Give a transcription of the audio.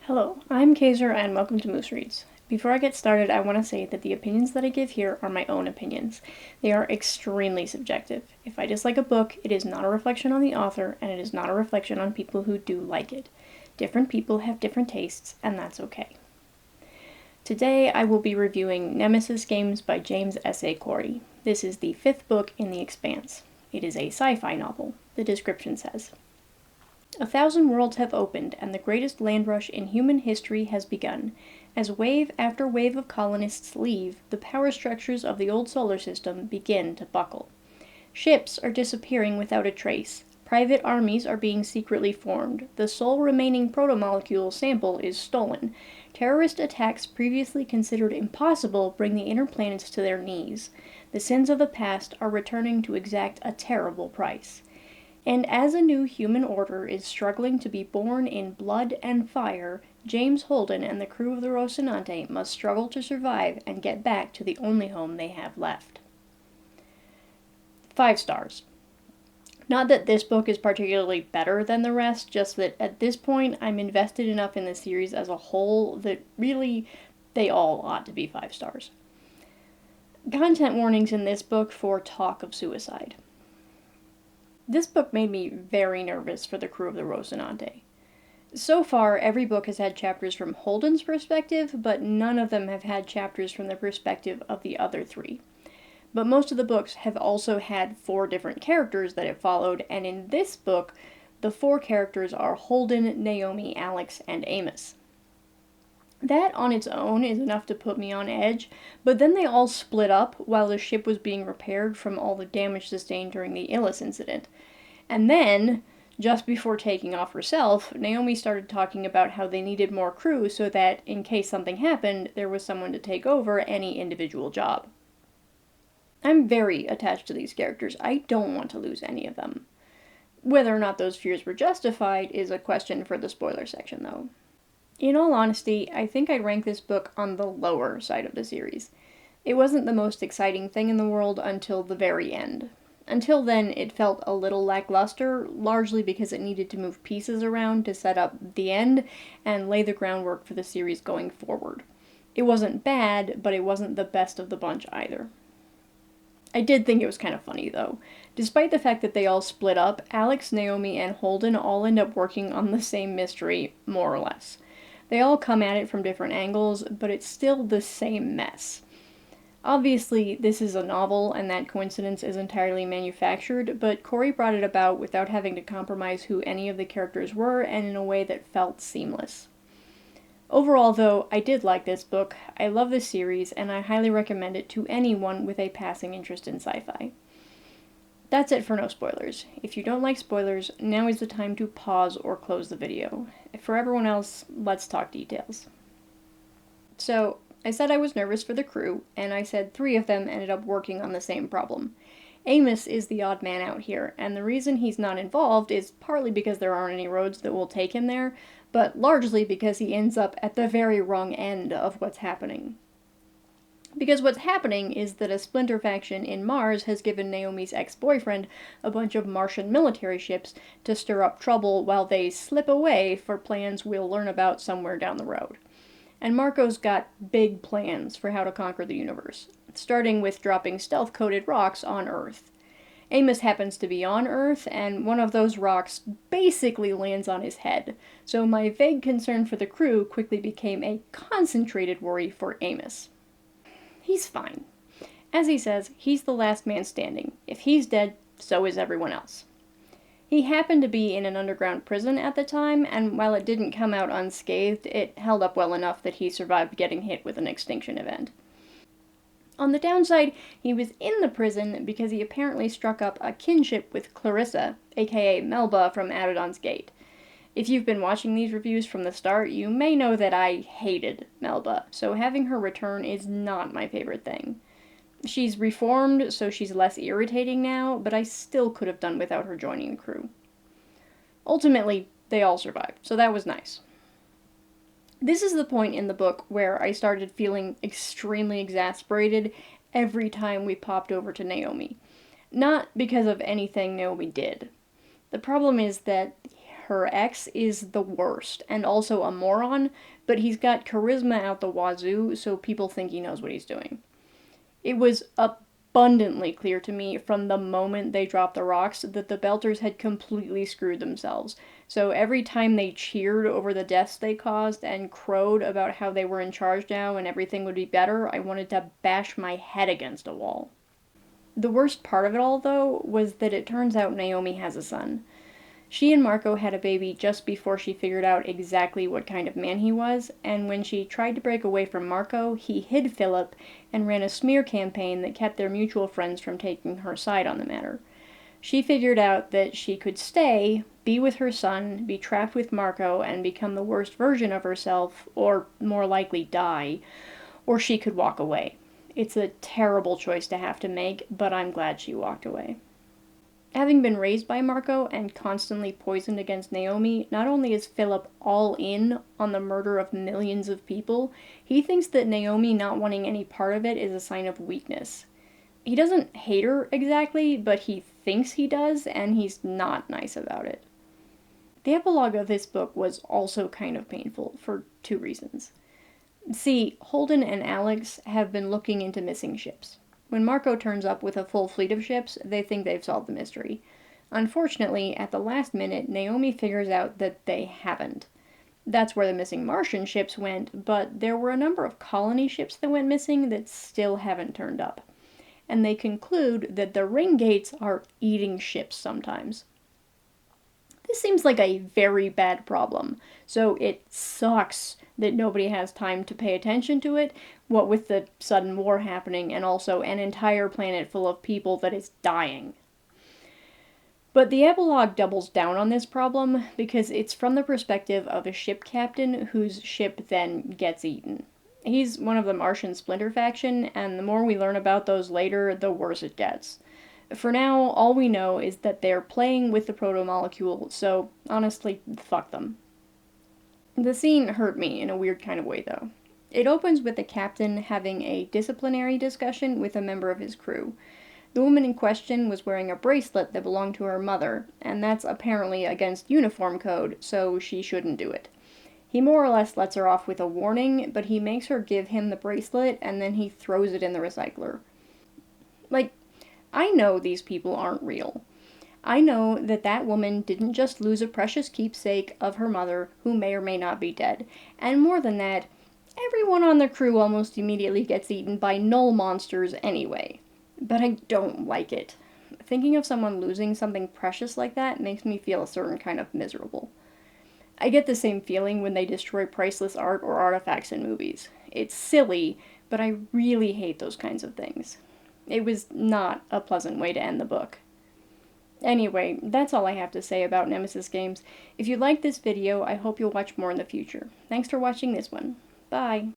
Hello, I'm Kaiser and welcome to Moose Reads. Before I get started, I want to say that the opinions that I give here are my own opinions. They are extremely subjective. If I dislike a book, it is not a reflection on the author, and it is not a reflection on people who do like it. Different people have different tastes, and that's okay. Today, I will be reviewing Nemesis Games by James S. A. Corey. This is the 5th book in the Expanse. It is a sci-fi novel, the description says. 1,000 worlds have opened, and the greatest land rush in human history has begun. As wave after wave of colonists leave, the power structures of the old solar system begin to buckle. Ships are disappearing without a trace. Private armies are being secretly formed. The sole remaining protomolecule sample is stolen. Terrorist attacks previously considered impossible bring the inner planets to their knees. The sins of the past are returning to exact a terrible price. And as a new human order is struggling to be born in blood and fire, James Holden and the crew of the Rocinante must struggle to survive and get back to the only home they have left. 5 stars. Not that this book is particularly better than the rest, just that at this point I'm invested enough in the series as a whole that really they all ought to be 5 stars. Content warnings in this book for talk of suicide. This book made me very nervous for the crew of the Rocinante. So far, every book has had chapters from Holden's perspective, but none of them have had chapters from the perspective of the other 3. But most of the books have also had 4 different characters that it followed, and in this book, the 4 characters are Holden, Naomi, Alex, and Amos. That on its own is enough to put me on edge, but then they all split up while the ship was being repaired from all the damage sustained during the Illis incident. And then, just before taking off herself, Naomi started talking about how they needed more crew so that, in case something happened, there was someone to take over any individual job. I'm very attached to these characters. I don't want to lose any of them. Whether or not those fears were justified is a question for the spoiler section, though. In all honesty, I think I'd rank this book on the lower side of the series. It wasn't the most exciting thing in the world until the very end. Until then, it felt a little lackluster, largely because it needed to move pieces around to set up the end and lay the groundwork for the series going forward. It wasn't bad, but it wasn't the best of the bunch either. I did think it was kind of funny, though. Despite the fact that they all split up, Alex, Naomi, and Holden all end up working on the same mystery, more or less. They all come at it from different angles, but it's still the same mess. Obviously, this is a novel, and that coincidence is entirely manufactured, but Corey brought it about without having to compromise who any of the characters were, and in a way that felt seamless. Overall, though, I did like this book, I love this series, and I highly recommend it to anyone with a passing interest in sci-fi. That's it for no spoilers. If you don't like spoilers, now is the time to pause or close the video. For everyone else, let's talk details. So, I said I was nervous for the crew, and I said 3 of them ended up working on the same problem. Amos is the odd man out here, and the reason he's not involved is partly because there aren't any roads that will take him there, but largely because he ends up at the very wrong end of what's happening. Because what's happening is that a splinter faction in Mars has given Naomi's ex-boyfriend a bunch of Martian military ships to stir up trouble while they slip away for plans we'll learn about somewhere down the road. And Marco's got big plans for how to conquer the universe, starting with dropping stealth-coated rocks on Earth. Amos happens to be on Earth, and one of those rocks basically lands on his head, so my vague concern for the crew quickly became a concentrated worry for Amos. He's fine. As he says, he's the last man standing. If he's dead, so is everyone else. He happened to be in an underground prison at the time, and while it didn't come out unscathed, it held up well enough that he survived getting hit with an extinction event. On the downside, he was in the prison because he apparently struck up a kinship with Clarissa, aka Melba from Abaddon's Gate. If you've been watching these reviews from the start, you may know that I hated Melba, so having her return is not my favorite thing. She's reformed, so she's less irritating now, but I still could have done without her joining the crew. Ultimately, they all survived, so that was nice. This is the point in the book where I started feeling extremely exasperated every time we popped over to Naomi. Not because of anything Naomi did. The problem is that her ex is the worst, and also a moron, but he's got charisma out the wazoo, so people think he knows what he's doing. It was abundantly clear to me from the moment they dropped the rocks that the Belters had completely screwed themselves. So every time they cheered over the deaths they caused and crowed about how they were in charge now and everything would be better, I wanted to bash my head against a wall. The worst part of it all, though, was that it turns out Naomi has a son. She and Marco had a baby just before she figured out exactly what kind of man he was, and when she tried to break away from Marco, he hid Philip and ran a smear campaign that kept their mutual friends from taking her side on the matter. She figured out that she could stay, be with her son, be trapped with Marco, and become the worst version of herself, or more likely die, or she could walk away. It's a terrible choice to have to make, but I'm glad she walked away. Having been raised by Marco and constantly poisoned against Naomi, not only is Philip all in on the murder of millions of people, he thinks that Naomi not wanting any part of it is a sign of weakness. He doesn't hate her exactly, but he thinks he does, and he's not nice about it. The epilogue of this book was also kind of painful, for two reasons. See, Holden and Alex have been looking into missing ships. When Marco turns up with a full fleet of ships, they think they've solved the mystery. Unfortunately, at the last minute, Naomi figures out that they haven't. That's where the missing Martian ships went, but there were a number of colony ships that went missing that still haven't turned up. And they conclude that the ring gates are eating ships sometimes. This seems like a very bad problem, so it sucks that nobody has time to pay attention to it, what with the sudden war happening and also an entire planet full of people that is dying. But the epilogue doubles down on this problem because it's from the perspective of a ship captain whose ship then gets eaten. He's one of the Martian Splinter faction, and the more we learn about those later, the worse it gets. For now, all we know is that they're playing with the proto-molecule, so honestly, fuck them. The scene hurt me in a weird kind of way, though. It opens with the captain having a disciplinary discussion with a member of his crew. The woman in question was wearing a bracelet that belonged to her mother, and that's apparently against uniform code, so she shouldn't do it. He more or less lets her off with a warning, but he makes her give him the bracelet, and then he throws it in the recycler. Like, I know these people aren't real. I know that that woman didn't just lose a precious keepsake of her mother, who may or may not be dead. And more than that, everyone on the crew almost immediately gets eaten by null monsters anyway. But I don't like it. Thinking of someone losing something precious like that makes me feel a certain kind of miserable. I get the same feeling when they destroy priceless art or artifacts in movies. It's silly, but I really hate those kinds of things. It was not a pleasant way to end the book. Anyway, that's all I have to say about Nemesis Games. If you liked this video, I hope you'll watch more in the future. Thanks for watching this one. Bye!